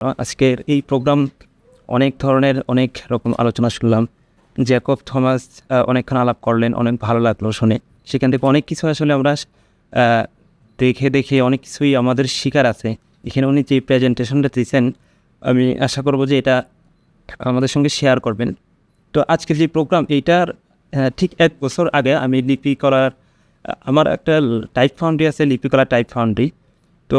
আজকের এই প্রোগ্রাম অনেক ধরনের অনেক রকম আলোচনা শুনলাম। জ্যাকব থমাস অনেকক্ষণ আলাপ করলেন, অনেক ভালো লাগলো শুনে। সেখান থেকে অনেক কিছু আসলে আমরা দেখে অনেক কিছুই আমাদের শিকার আছে। এখানে উনি যে প্রেজেন্টেশনটা দিয়েছেন, আমি আশা করব যে এটা আমাদের সঙ্গে শেয়ার করবেন। তো আজকের যে প্রোগ্রাম এইটার ঠিক 1 বছর আগে আমি লিপিকলার আমার একটা টাইপ ফাউন্ডারি আছে, লিপিকলা টাইপ ফাউন্ডারি। তো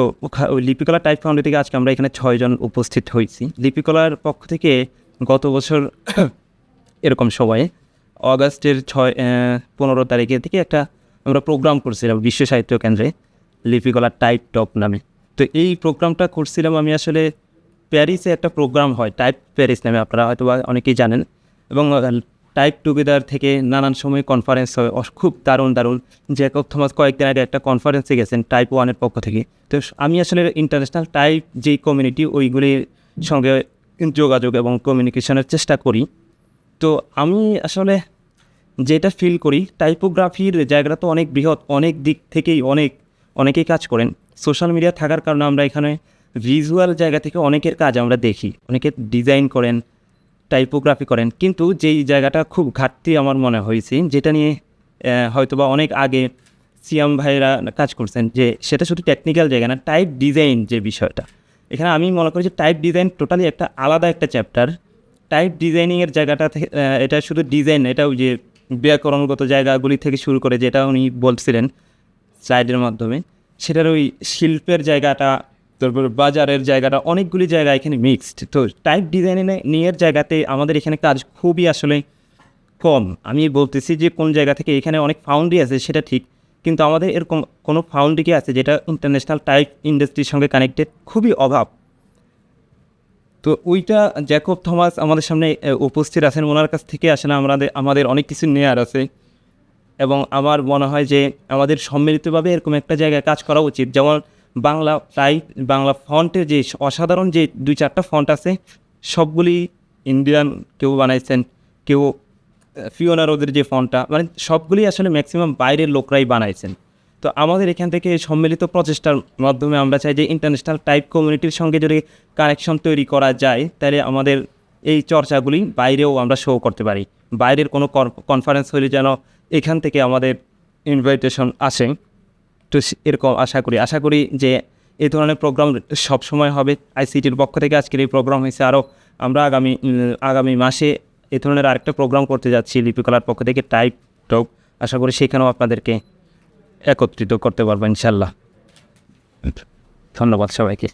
ওই লিপিকলা টাইপ ফাউন্ডারি থেকে আজকে আমরা এখানে 6 জন উপস্থিত হয়েছি। লিপিকলার পক্ষ থেকে গত বছর এরকম সময়ে অগাস্টের 15 তারিখের থেকে একটা আমরা প্রোগ্রাম করছিলাম বিশ্ব সাহিত্য কেন্দ্রে, লিপিকলা টাইপ টক নামে। তো এই প্রোগ্রামটা করছিলাম আমি আসলে প্যারিসে একটা প্রোগ্রাম হয় টাইপ প্যারিস নামে, আপনারা হয়তো বা অনেকেই জানেন। এবং টাইপ টুগেদার থেকে নানান সময় কনফারেন্স হয়, খুব দারুণ। জ্যাকব থমাস কয়েকদিন আগে একটা কনফারেন্সে গেছেন টাইপ 1-এর পক্ষ থেকে। তো আমি আসলে ইন্টারন্যাশনাল টাইপ যেই কমিউনিটি ওইগুলির সঙ্গে যোগাযোগ এবং কমিউনিকেশনের চেষ্টা করি। তো আমি আসলে যেটা ফিল করি, টাইপোগ্রাফির জায়গাটা তো অনেক বৃহৎ, অনেক দিক থেকেই অনেকেই কাজ করেন। সোশ্যাল মিডিয়া থাকার কারণে আমরা এখানে ভিজুয়াল জায়গা থেকে অনেকের কাজ আমরা দেখি, অনেকে ডিজাইন করেন, টাইপোগ্রাফি করেন। কিন্তু যেই জায়গাটা খুব ঘাটতি আমার মনে হয়েছে, যেটা নিয়ে হয়তোবা অনেক আগে সিয়াম ভাইরা কাজ করছেন, যে সেটা শুধু টেকনিক্যাল জায়গা না, টাইপ ডিজাইন যে বিষয়টা, এখানে আমি মনে করি যে টাইপ ডিজাইন টোটালি একটা আলাদা একটা চ্যাপ্টার। টাইপ ডিজাইনিংয়ের জায়গাটা থেকে এটা শুধু ডিজাইন, এটা ওই যে ব্যাকরণগত জায়গাগুলি থেকে শুরু করে যেটা উনি বলছিলেন স্লাইডের মাধ্যমে, সেটার ওই শিল্পের জায়গাটা, তারপর বাজারের জায়গাটা, অনেকগুলি জায়গা এখানে মিক্সড। তো টাইপ ডিজাইনিংয়ের জায়গাতে আমাদের এখানে কাজ খুবই আসলে কম। আমি বলতেছি যে কোন জায়গা থেকে এখানে অনেক ফাউন্ডারি আছে সেটা ঠিক, কিন্তু আমাদের এরকম কোনো ফাউন্ডারি কি আছে যেটা ইন্টারন্যাশনাল টাইপ ইন্ডাস্ট্রির সঙ্গে কানেক্টেড, খুবই অভাব। তো ওইটা জ্যাকব থমাস আমাদের সামনে উপস্থিত আছেন, ওনার কাছ থেকে আসলে আমাদের অনেক কিছু নেয়ার আছে। এবং আমার মনে হয় যে আমাদের সম্মিলিতভাবে এরকম একটা জায়গায় কাজ করা উচিত। যেমন বাংলা টাইপ, বাংলা ফন্টের যে অসাধারণ যে 2-4টা ফন্ট আছে, সবগুলি ইন্ডিয়ান কেউ বানাইছেন, কেউ ফিওনা রোদের যে ফন্টটা, মানে সবগুলি আসলে ম্যাক্সিমাম বাইরের লোকরাই বানাইছেন। তো আমাদের এখান থেকে সম্মিলিত প্রচেষ্টার মাধ্যমে আমরা চাই যে ইন্টারন্যাশনাল টাইপ কমিউনিটির সঙ্গে যদি কানেকশন তৈরি করা যায়, তাহলে আমাদের এই চর্চাগুলি বাইরেও আমরা শো করতে পারি। বাইরের কোনো কনফারেন্স হলে যেন এখান থেকে আমাদের ইনভাইটেশন আসে। তো এরকম আশা করি যে এই ধরনের প্রোগ্রাম সবসময় হবে। আইসিটির পক্ষ থেকে আজকের এই প্রোগ্রাম হয়েছে, আরও আমরা আগামী মাসে এ ধরনের আরেকটা প্রোগ্রাম করতে যাচ্ছি লিপিকলার পক্ষ থেকে, টাইপ টক। আশা করি সেখানেও আপনাদেরকে একত্রিত করতে পারবো ইনশাল্লাহ। ধন্যবাদ সবাইকে।